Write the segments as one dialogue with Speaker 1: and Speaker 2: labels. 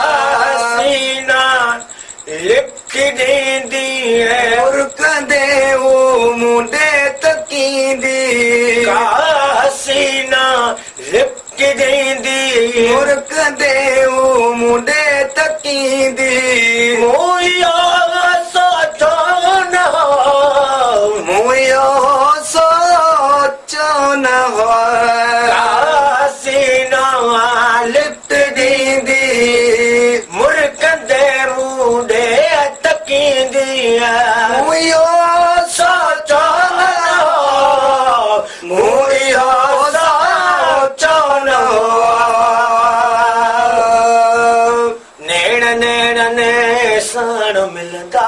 Speaker 1: हसीना लिख दी है
Speaker 2: और कदे वो मुंडे तकींदी
Speaker 1: हसीना लिख दी
Speaker 2: और कदे वो मुंडे तकींदी
Speaker 1: मोया सोचो न
Speaker 2: मुयो सोचो न हो
Speaker 1: हसीना लिख दी मुर्कंदे मुंडे तकींदी
Speaker 2: मुयो
Speaker 1: सोचो न
Speaker 2: मुयो सोचो न
Speaker 1: नेण नेण ने साण मिलंदा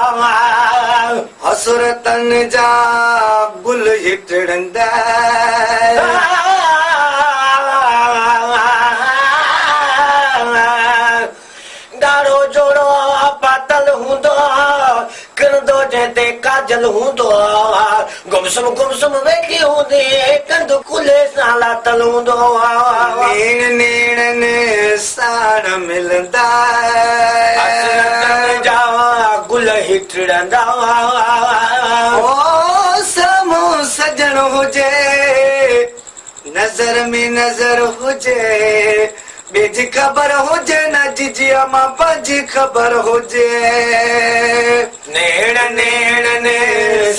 Speaker 2: हसरतन जा गुल हिटड़ंदा
Speaker 1: ॾाढो जोड़ो पातल हूंदो किरंदो जंहिंते काजल हूंदो गुमसुम वेठी हूंदी कंध खुले सां लातल हूंदो
Speaker 2: नेण नेण ने साण मिलंदा
Speaker 1: हसरतन जा गुल हिटड़ंदा
Speaker 2: ओ साम्हूं सजण हुजे नज़र में नज़र हुजे ॿिजी ख़बर हुजे न जिजिया मां पंहिंजी ख़बर हुजे
Speaker 1: नेण नेण ने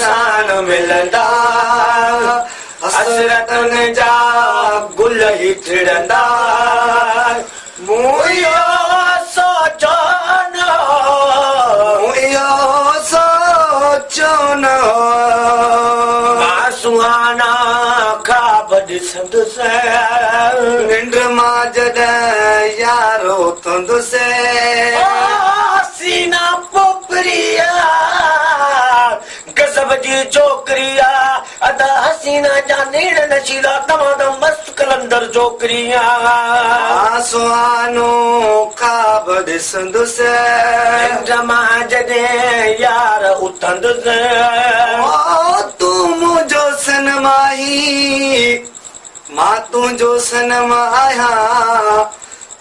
Speaker 1: साण मिलंदा हसरतन जा गुल हिटड़ंदा मुयो सोचो न
Speaker 2: मुयो सोचो न
Speaker 1: मां सुहाना ख्वाब ॾिसंदुसि
Speaker 2: निंड मां जॾहिं यारो उथंदुसि
Speaker 1: सीना पोपरिया गज़ब जी छोकिरिया अदा हसीना जा नेण नशीला तमामु मस्त कलंदर छोकिरिया
Speaker 2: सुहानो ख्वाब ॾिसंदुसि
Speaker 1: जमा जॾहिं यार उथंदुसि
Speaker 2: ओ तूं मुंहिंजो सनमाही मां तुंहिंजो सनम आहियां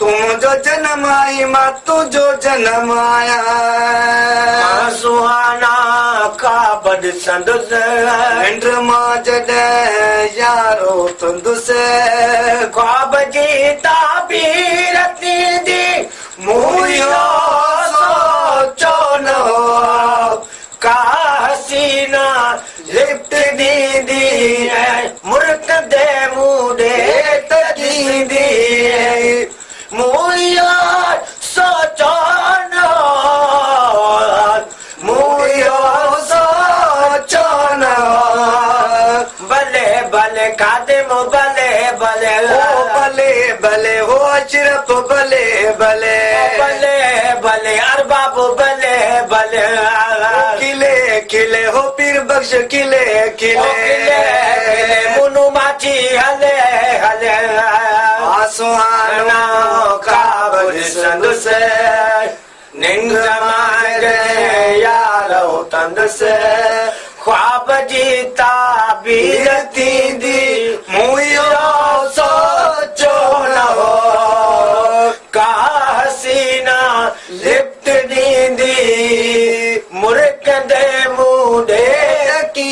Speaker 2: तूं मुंहिंजो जनम आई मां तुंहिंजो जनम आहियां
Speaker 1: सुहाना ख्वाब ॾिसंदुसि
Speaker 2: निंड मां जॾहिं यारो उथंदुसि
Speaker 1: ख्वाब जी ताबीर थींदी मुयो सोचो न का हसीना लिफ्ट ॾींदी मुर्कंदे मुंडे तकींदी मुयो सोचो न मुयो सोचो न भले भले खादिम भले भले
Speaker 2: ओ भले भले हो अशरफ भले भले
Speaker 1: भले भले अरबाब भले भले
Speaker 2: खिले खिले हो पीर बख्श खिले खिले
Speaker 1: मुनु माची हले हले
Speaker 2: सुहाना ख्वाब ॾिसंदुसि
Speaker 1: निंड मांगे यार उथंदुसि ख्वाब जी ताबीर थींदी मुयो सोचो न हो का हसीना लिफ्ट ॾींदी मुर्कंदे मुंडे
Speaker 2: की